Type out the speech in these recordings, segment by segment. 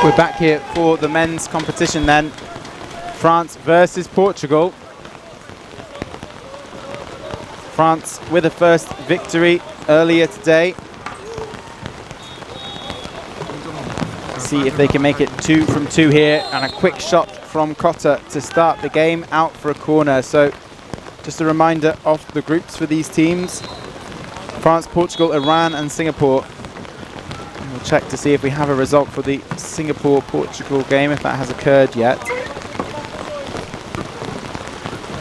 We're back here for the men's competition then. France versus Portugal. France with a first victory earlier today. See if they can make it 2 from 2 here, and a quick shot from Cotta to start the game, out for a corner. So just a reminder of the groups for these teams: France, Portugal, Iran and Singapore. And we'll check to see if we have a result for the Singapore-Portugal game, if that has occurred yet.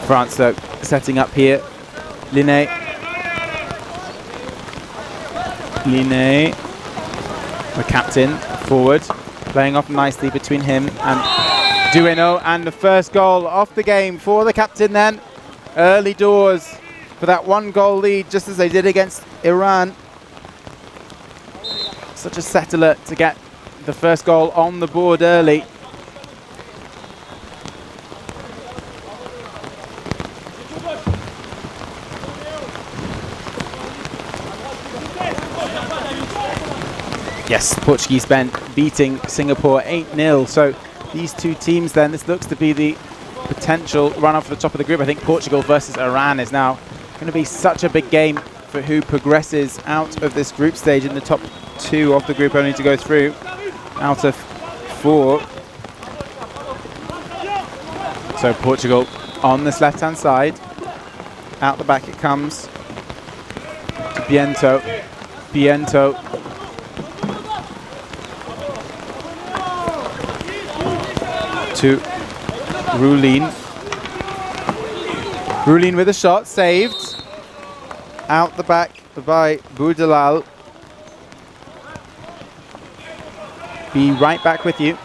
France though setting up here. Linné, the captain, forward, playing off nicely between him and Dueno, and the first goal of the game for the captain then. Early doors for that 1-goal lead, just as they did against Iran. Such a settler to get the first goal on the board early. Yes, Portuguese men beating Singapore 8-0. So these two teams then, this looks to be the potential run-off for the top of the group. I think Portugal versus Iran is now going to be such a big game for who progresses out of this group stage in the top 2 of the group, only to go through out of 4. So Portugal on this left-hand side. Out the back it comes to Biento. Biento to Rulin. Rulin with a shot, saved. Out the back by Boudalal. Be right back with you.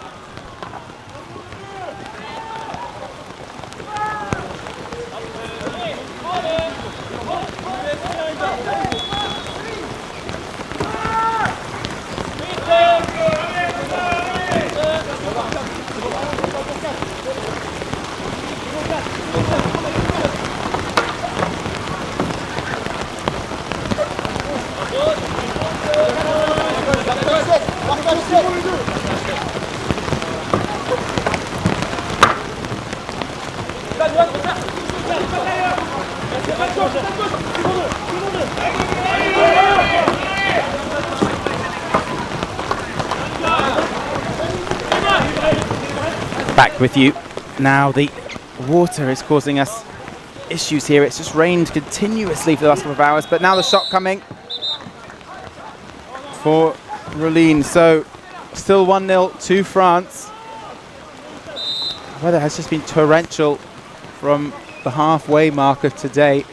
Back with you. Now the water is causing us issues here. It's just rained continuously for the last couple of hours, but now the shot coming for Rulin. So still 1-0 to France. The weather has just been torrential from the halfway mark of today.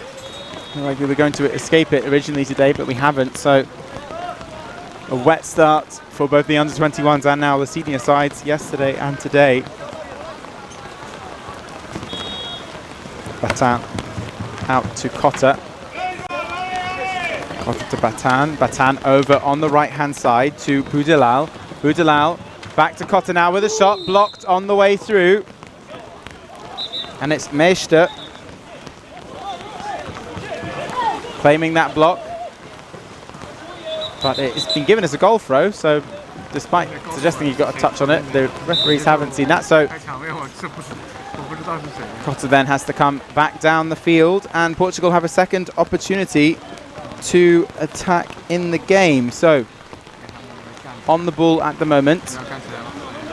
Like we were going to escape it originally today, but we haven't. So a wet start for both the under-21s and now the senior sides yesterday and today. Batan out to Cotta. Cotta to Batan. Batan over on the right-hand side to Boudalal. Boudalal back to Cotta now with a shot, blocked on the way through. And it's Meester claiming that block. But it's been given as a goal throw, so despite suggesting he got a touch on it, the referees haven't seen that. So Cotta then has to come back down the field, and Portugal have a second opportunity to attack in the game. So on the ball at the moment,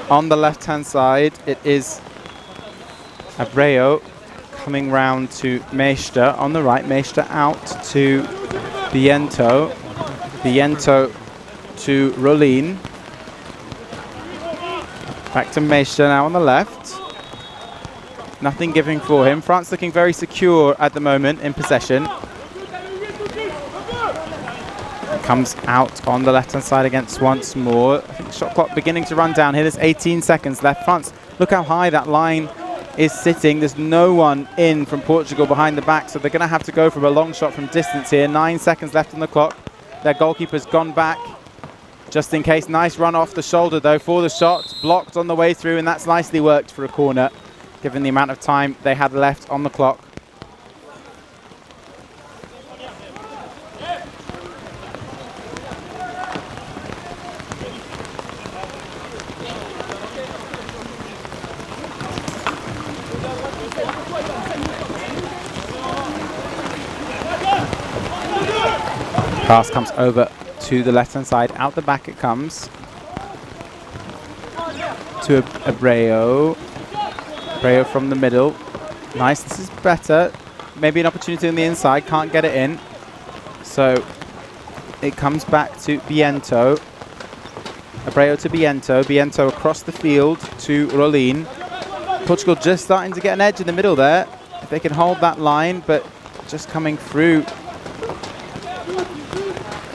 on the left-hand side, it is Abreu coming round to Meester. On the right, Meester out to Biento. Biento to Rulin. Back to Meester now on the left. Nothing giving for him. France looking very secure at the moment in possession. Comes out on the left-hand side against once more. I think shot clock beginning to run down here. There's 18 seconds left. France, look how high that line is sitting. There's no one in from Portugal behind the back, so they're going to have to go for a long shot from distance here. 9 seconds left on the clock. Their goalkeeper's gone back just in case. Nice run off the shoulder though for the shot. Blocked on the way through, and that's nicely worked for a corner, given the amount of time they had left on the clock. Pass comes over to the left-hand side. Out the back it comes. To Abreu. Abreu from the middle. Nice, this is better. Maybe an opportunity on the inside, can't get it in. So it comes back to Biento. Abreu to Biento. Biento across the field to Rollin. Portugal just starting to get an edge in the middle there. If they can hold that line, but just coming through.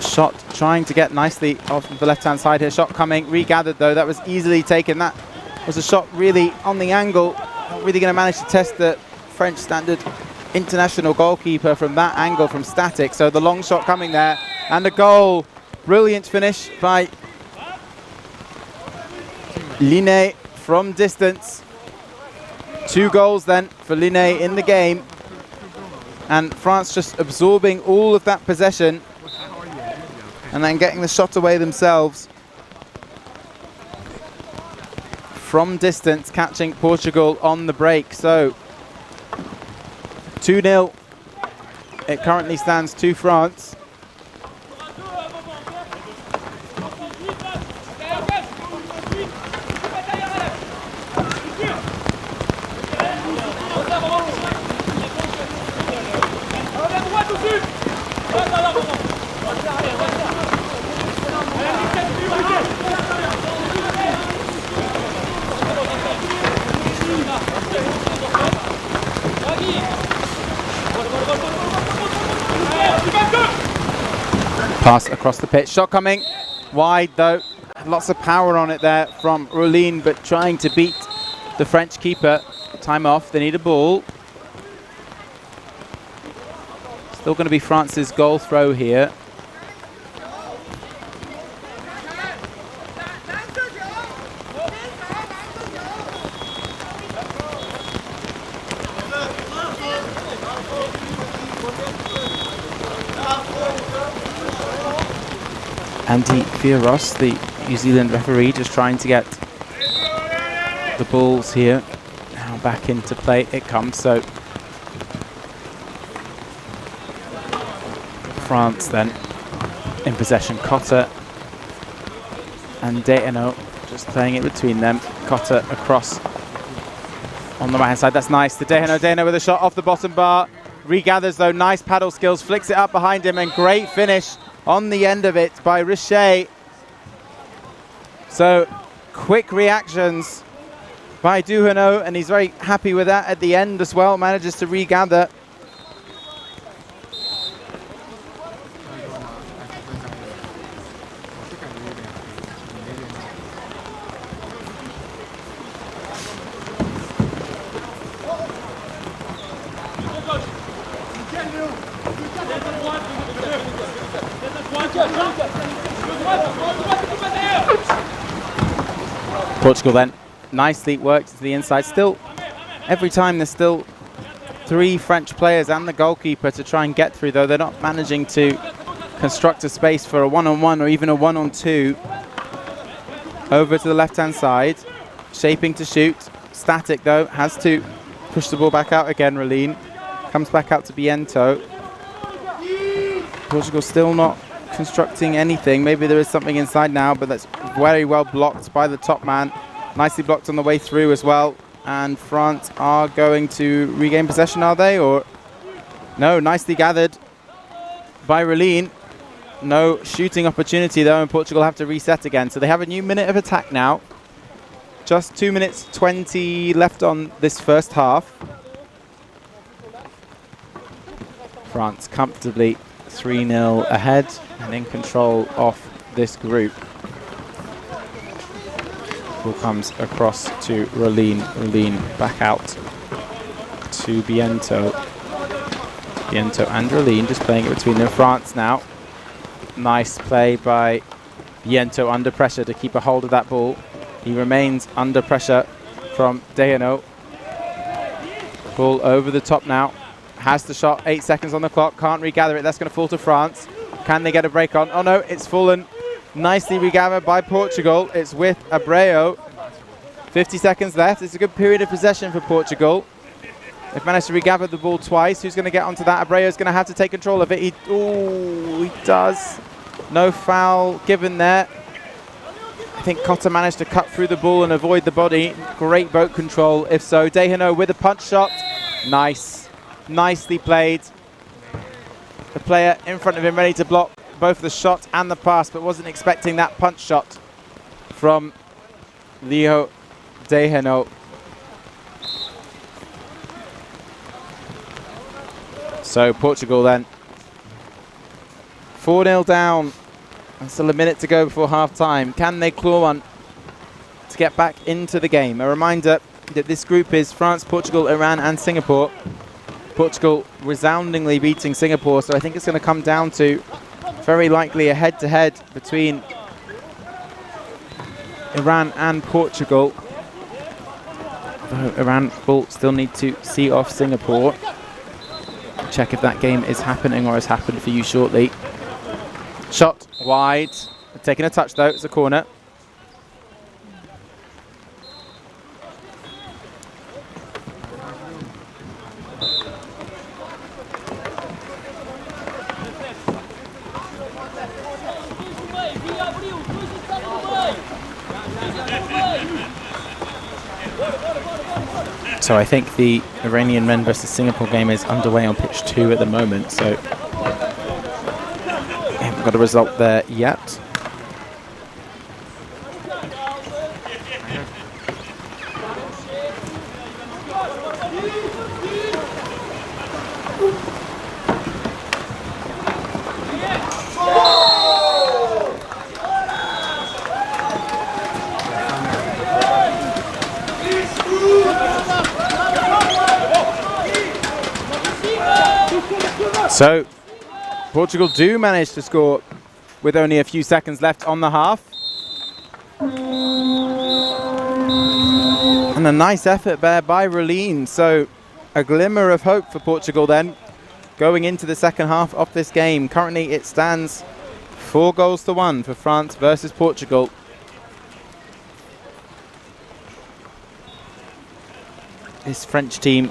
Shot trying to get nicely off the left-hand side here. Shot coming, regathered though. That was easily taken. That was a shot really on the angle. Not really going to manage to test the French standard international goalkeeper from that angle from static. So the long shot coming there and the goal. Brilliant finish by Linné from distance. 2 goals then for Linné in the game. And France just absorbing all of that possession and then getting the shot away themselves. From distance, catching Portugal on the break. So 2-0. It currently stands to France. Pass across the pitch, shot coming wide though. Lots of power on it there from Rollin, but trying to beat the French keeper. Time off, they need a ball. Still going to be France's goal throw here. Andy Fioros, the New Zealand referee, just trying to get the balls here. Now back into play it comes. So France then in possession. Cotter and Deqing just playing it between them. Cotter across on the right hand side. That's nice. The Deqing with a shot off the bottom bar. Regathers though, nice paddle skills, flicks it up behind him, and great finish on the end of it by Richer. So quick reactions by Deqing, and he's very happy with that at the end as well. Manages to regather. Portugal then nicely worked to the inside. Still, every time there's still 3 French players and the goalkeeper to try and get through, though they're not managing to construct a space for a 1-on-1 or even a 1-on-2. Over to the left-hand side, shaping to shoot. Static though, has to push the ball back out again. Rollin comes back out to Biento. Portugal still not constructing anything. Maybe there is something inside now, but that's very well blocked by the top man. Nicely blocked on the way through as well. And France are going to regain possession, are they? Or no, nicely gathered by Rollin. No shooting opportunity though, and Portugal have to reset again. So they have a new minute of attack now. Just 2 minutes 20 left on this first half. France comfortably 3-0 ahead and in control of this group. Ball comes across to Rollin. Rollin back out to Biento. Biento and Rollin just playing it between them. France now. Nice play by Biento under pressure to keep a hold of that ball. He remains under pressure from Deqing. Ball over the top now. Has the shot, 8 seconds on the clock, can't regather it. That's going to fall to France. Can they get a break on? Oh no, it's fallen. Nicely regathered by Portugal. It's with Abreu. 50 seconds left. It's a good period of possession for Portugal. They've managed to regather the ball twice. Who's going to get onto that? Abreu's going to have to take control of it. He does. No foul given there. I think Cotter managed to cut through the ball and avoid the body. Great boat control, if so. Deqing with a punch shot. Nice. Nicely played. The player in front of him ready to block both the shot and the pass, but wasn't expecting that punch shot from Leo Deqing. So Portugal then 4-0 down. And still a minute to go before half-time. Can they claw one to get back into the game? A reminder that this group is France, Portugal, Iran and Singapore. Portugal resoundingly beating Singapore, so I think it's going to come down to very likely a head-to-head between Iran and Portugal. Though Iran will still need to see off Singapore. Check if that game is happening or has happened for you shortly. Shot wide. Taking a touch though, it's a corner. So I think the Iranian men versus Singapore game is underway on pitch 2 at the moment, so haven't got a result there yet. So Portugal do manage to score with only a few seconds left on the half. And a nice effort there by Roline. So a glimmer of hope for Portugal then going into the second half of this game. Currently it stands 4-1 for France versus Portugal. This French team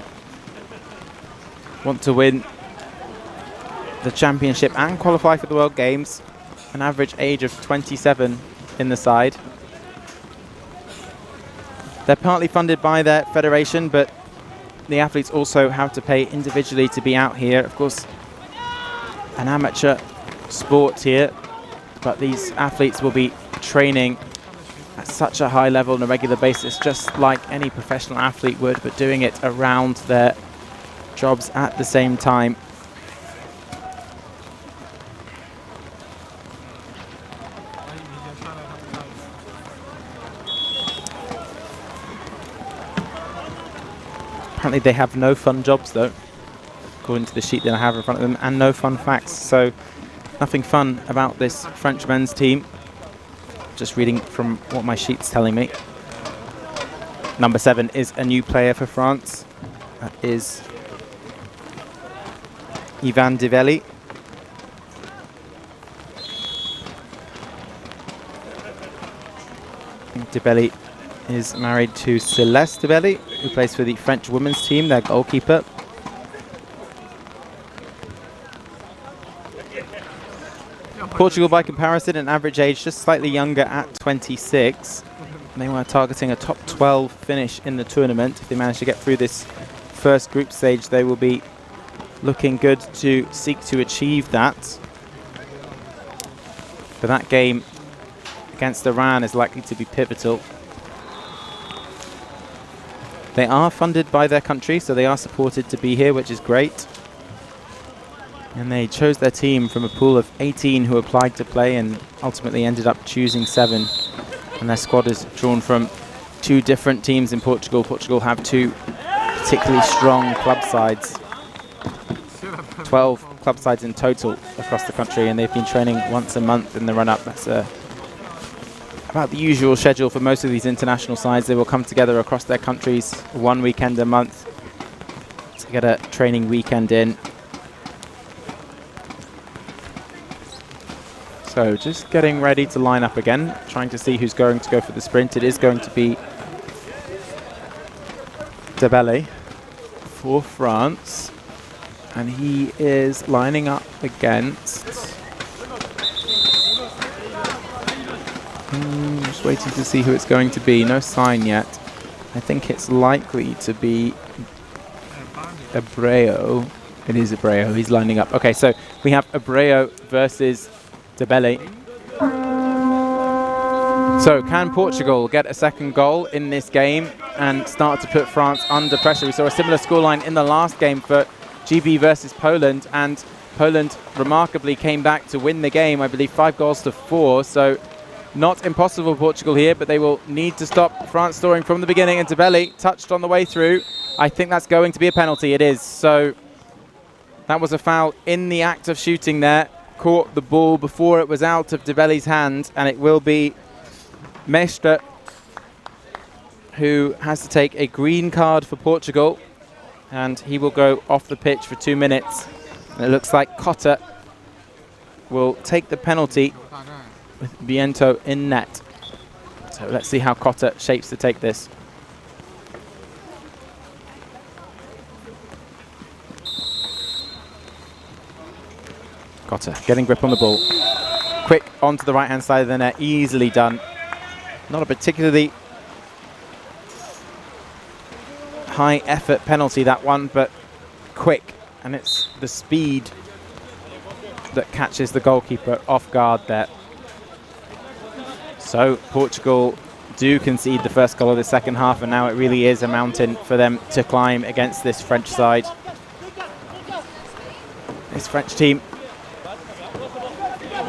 want to win the championship and qualify for the World Games. An average age of 27 in the side. They're partly funded by their federation, but the athletes also have to pay individually to be out here. Of course, an amateur sport here, but these athletes will be training at such a high level on a regular basis, just like any professional athlete would, but doing it around their jobs at the same time. Apparently they have no fun jobs though, according to the sheet that I have in front of them, and no fun facts, so nothing fun about this French men's team. Just reading from what my sheet's telling me. Number 7 is a new player for France. That is Ivan Develli. Develli is married to Celeste Develli, who plays for the French women's team, their goalkeeper. Portugal, by comparison, an average age just slightly younger at 26. They were targeting a top 12 finish in the tournament. If they manage to get through this first group stage, they will be looking good to seek to achieve that. But that game against Iran is likely to be pivotal. They are funded by their country, so they are supported to be here, which is great. And they chose their team from a pool of 18 who applied to play and ultimately ended up choosing 7. And their squad is drawn from 2 different teams in Portugal. Portugal have 2 particularly strong club sides. 12 club sides in total across the country, and they've been training once a month in the run-up. That's about the usual schedule for most of these international sides. They will come together across their countries 1 weekend a month to get a training weekend in. So just getting ready to line up again, trying to see who's going to go for the sprint. It is going to be Develli for France. And he is lining up against... just waiting to see who it's going to be. No sign yet. I think it's likely to be Abreu. It is Abreu. He's lining up. Okay, so we have Abreu versus Deqing. So can Portugal get a second goal in this game and start to put France under pressure? We saw a similar scoreline in the last game for GB versus Poland, and Poland remarkably came back to win the game, I believe 5-4. So not impossible Portugal here, but they will need to stop France scoring from the beginning. And Deqing touched on the way through. I think that's going to be a penalty. It is. So that was a foul in the act of shooting there. Caught the ball before it was out of Deqing's hand, and it will be Mestre who has to take a green card for Portugal, and he will go off the pitch for 2 minutes. And it looks like Cotta will take the penalty with Biento in net. So let's see how Cotta shapes to take this. Cotta getting grip on the ball. Quick onto the right-hand side of the net, easily done. Not a particularly high effort penalty, that one, but quick. And it's the speed that catches the goalkeeper off guard there. So Portugal do concede the first goal of the second half, and now it really is a mountain for them to climb against this French side. This French team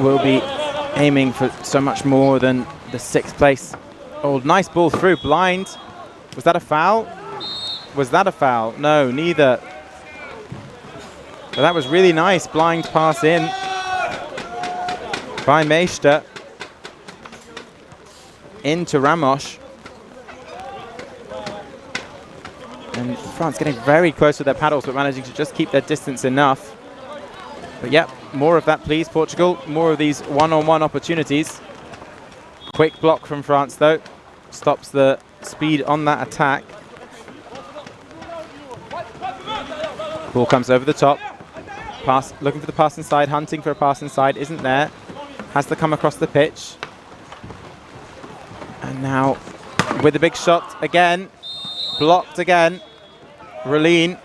will be aiming for so much more than the 6th place. Oh, nice ball through, blind. Was that a foul? Was that a foul? No, neither. But that was really nice, blind pass in by Mestre into Ramos. And France getting very close with their paddles, but managing to just keep their distance enough. But yeah, more of that please, Portugal. More of these one-on-one opportunities. Quick block from France though. Stops the speed on that attack. Ball comes over the top. Pass, looking for the pass inside, hunting for a pass inside, isn't there. Has to come across the pitch. And now with the big shot again. Blocked again. Relin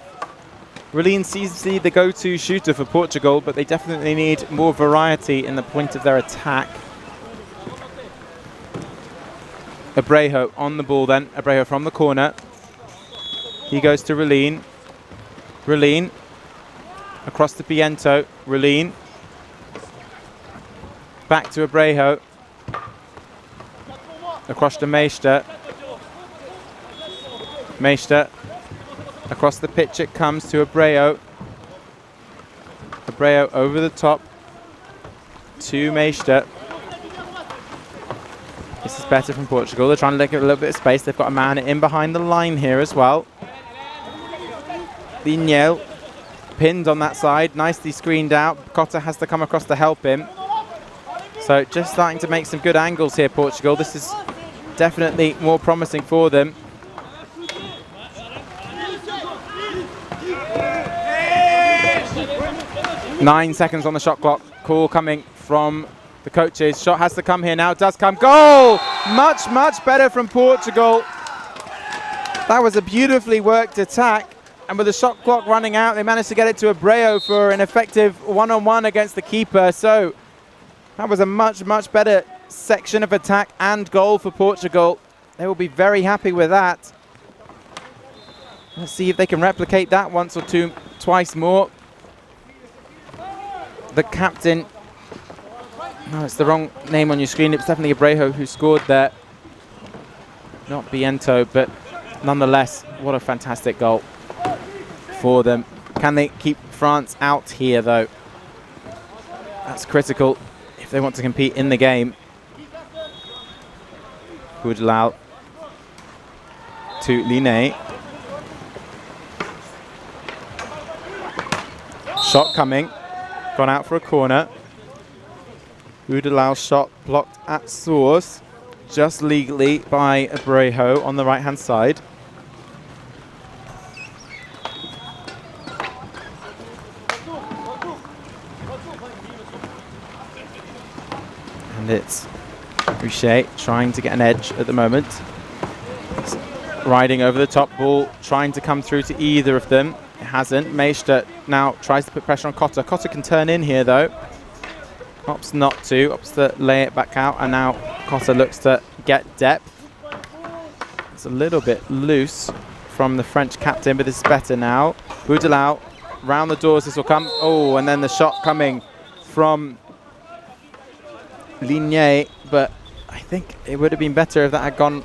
seems to be the go-to shooter for Portugal, but they definitely need more variety in the point of their attack. Abreu on the ball then. Abreu from the corner. He goes to Relin. Relin across to Biento. Relin back to Abreu. Across to Mestre. Mestre across the pitch it comes to Abreu. Abreu over the top to Mestre. This is better from Portugal. They're trying to get a little bit of space. They've got a man in behind the line here as well. Vignel pinned on that side, nicely screened out. Cotta has to come across to help him. So just starting to make some good angles here, Portugal. This is definitely more promising for them. Nine seconds on the shot clock. Call coming from the coaches. Shot has to come here now. It does come. Goal! Much, much better from Portugal. That was a beautifully worked attack. And with the shot clock running out, they managed to get it to Abreu for an effective one-on-one against the keeper. So that was a much, much better section of attack and goal for Portugal. They will be very happy with that. Let's see if they can replicate that once or twice more. The captain, no, it's the wrong name on your screen. It's definitely Abreu who scored there. Not Biento, but nonetheless, what a fantastic goal for them. Can they keep France out here though? That's critical if they want to compete in the game. Huzhou to Linné. Shot coming. Gone out for a corner. Huzhou's shot blocked at source. Just legally by Abreu on the right-hand side. And it's Boucher trying to get an edge at the moment. It's riding over the top, ball trying to come through to either of them. It hasn't. Meester now tries to put pressure on Cotter. Cotter can turn in here though. Opts not to. Opts to lay it back out, and now Cotter looks to get depth. It's a little bit loose from the French captain, but this is better now. Boudelau, round the doors, this will come. Oh, and then the shot coming from Ligné, but I think it would have been better if that had gone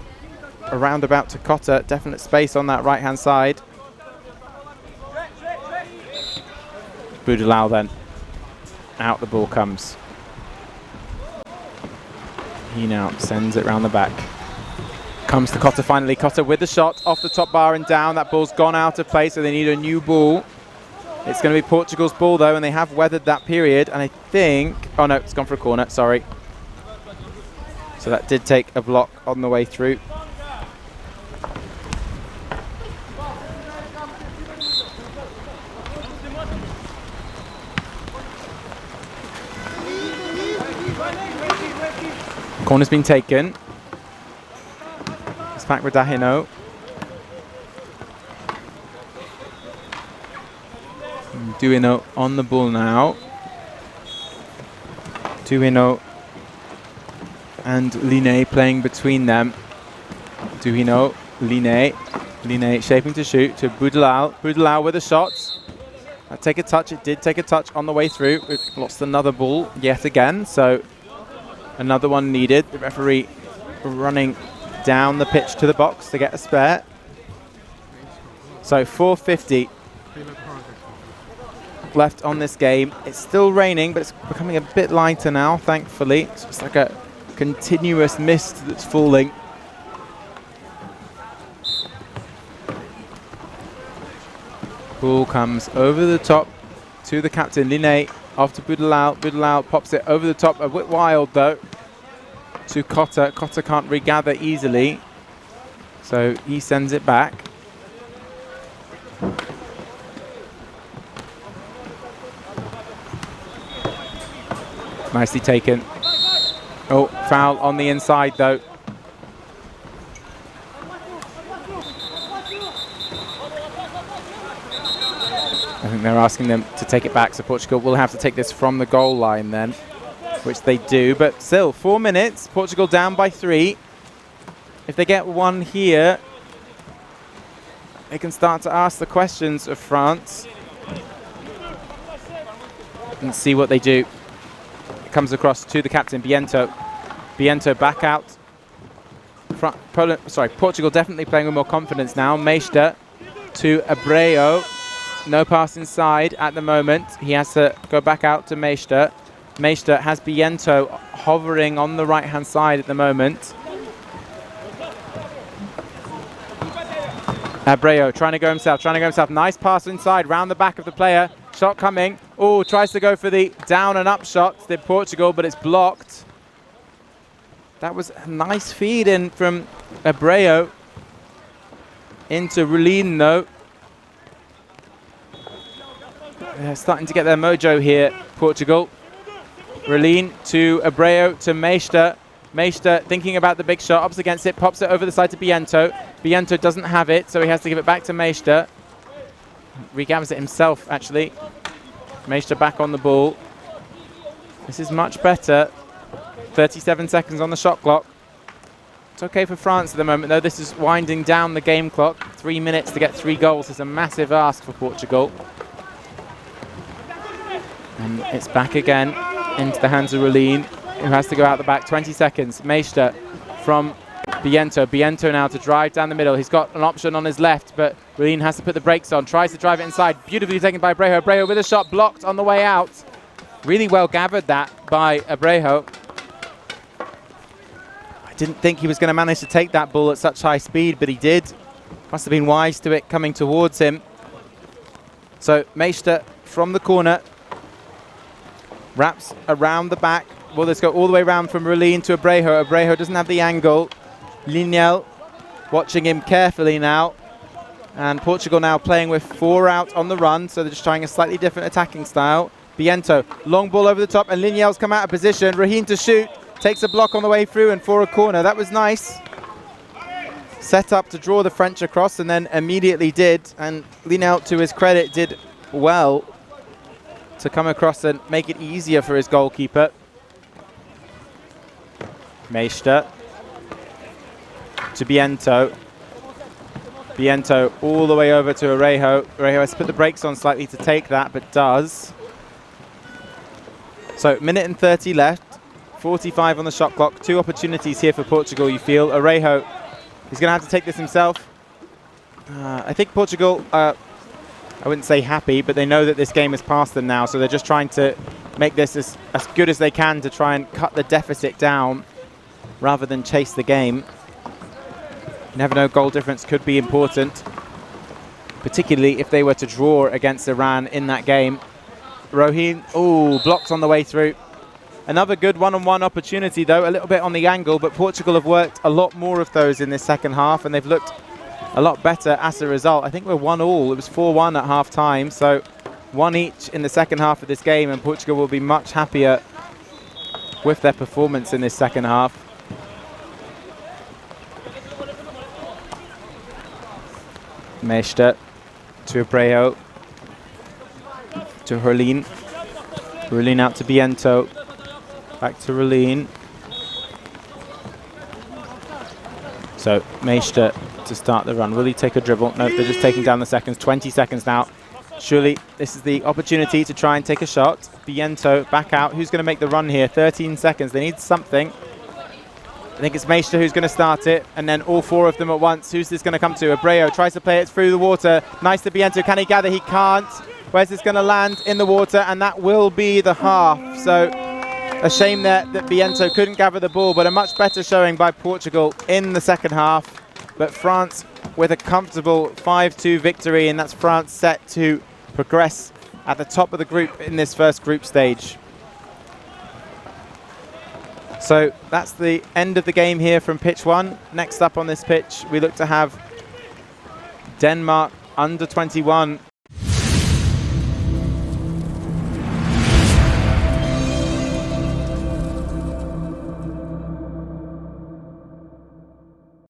around about to Cotter. Definite space on that right-hand side. Boudelau then. Out the ball comes. He now sends it round the back. Comes to Cotter finally. Cotter with the shot off the top bar and down. That ball's gone out of play, so they need a new ball. It's going to be Portugal's ball though, and they have weathered that period. And I think, oh no, it's gone for a corner, sorry. So that did take a block on the way through. Corner's been taken. It's back with Dahino. Duino on the ball now. Duino and Ligné playing between them. Duino, Ligné. Ligné shaping to shoot to Boudelau. Boudelau with a shot. Take a touch. It did take a touch on the way through. We've lost another ball yet again, so another one needed. The referee running down the pitch to the box to get a spare. So 4:50 left on this game. It's still raining, but it's becoming a bit lighter now, thankfully. It's just like a continuous mist that's falling. Ball comes over the top to the captain, Ligné, off to Boudelau. Boudelau pops it over the top, a bit wild though, to Cotter. Cotter can't regather easily, so he sends it back. Nicely taken. Oh, foul on the inside though. I think they're asking them to take it back, so Portugal will have to take this from the goal line then, which they do. But still, 4 minutes, Portugal down by 3. If they get one here, they can start to ask the questions of France and see what they do. It comes across to the captain, Biento. Biento back out. Portugal definitely playing with more confidence now. Meester to Abreu. No pass inside at the moment. He has to go back out to Meester. Meester has Biento hovering on the right-hand side at the moment. Abreu trying to go himself. Nice pass inside, round the back of the player. Shot coming. Oh, tries to go for the down and up shot, did Portugal, but it's blocked. That was a nice feed in from Abreu into Rulin though. They're starting to get their mojo here, Portugal. Rulin to Abreu to Meester. Meester thinking about the big shot, ups against it, pops it over the side to Biento. Biento doesn't have it, so he has to give it back to Meester. Regathers it himself, actually. Meester back on the ball. This is much better. 37 seconds on the shot clock. It's okay for France at the moment, though. This is winding down the game clock. 3 minutes to get 3 goals is a massive ask for Portugal. And it's back again into the hands of Rulin, who has to go out the back. 20 seconds. Meester from Biento. Biento now to drive down the middle. He's got an option on his left, but Rulin has to put the brakes on. Tries to drive it inside. Beautifully taken by Abreu. Abreu with a shot blocked on the way out. Really well gathered that by Abreu. I didn't think he was going to manage to take that ball at such high speed, but he did. Must have been wise to it coming towards him. So Meester from the corner. Wraps around the back. Well, let's go all the way around from Rulin to Abreu. Abreu doesn't have the angle. Lignel watching him carefully now. And Portugal now playing with 4 out on the run, so they're just trying a slightly different attacking style. Biento, long ball over the top, and Lignel's come out of position. Rahin to shoot. takes a block on the way through and for a corner. That was nice. Set up to draw the French across and then immediately did. And Linel, to his credit, did well to come across and make it easier for his goalkeeper. Meister to Biento. Biento all the way over to Orejo. Orejo has to put the brakes on slightly to take that, but does. So, minute and 30 left. 45 on the shot clock. 2 opportunities here for Portugal, you feel. Orejo, he's going to have to take this himself. I think Portugal, I wouldn't say happy, but they know that this game is past them now, so they're just trying to make this as good as they can to try and cut the deficit down rather than chase the game. You never know, goal difference could be important, particularly if they were to draw against Iran in that game. Roheen, blocked on the way through. Another good one-on-one opportunity, though, a little bit on the angle, but Portugal have worked a lot more of those in this second half, and they've looked a lot better as a result. I think we're 1-1. It was 4-1 at half-time, so 1 each in the second half of this game, and Portugal will be much happier with their performance in this second half. Meister to Abreu, to Herlin. Herlin out to Biento. Back to Herlin. So Meister to start the run. Will he take a dribble? No, they're just taking down the seconds. 20 seconds now. Surely this is the opportunity to try and take a shot. Biento back out. Who's going to make the run here? 13 seconds. They need something. I think it's Meister who's going to start it, and then all 4 of them at once. Who's this going to come to? Abreu tries to play it through the water. Nice to Biento. Can he gather? He can't. Where's this going to land? In the water, and that will be the half. So a shame that Biento couldn't gather the ball, but a much better showing by Portugal in the second half. But France with a comfortable 5-2 victory, and that's France set to progress at the top of the group in this first group stage. So that's the end of the game here from pitch 1. Next up on this pitch, we look to have Denmark under 21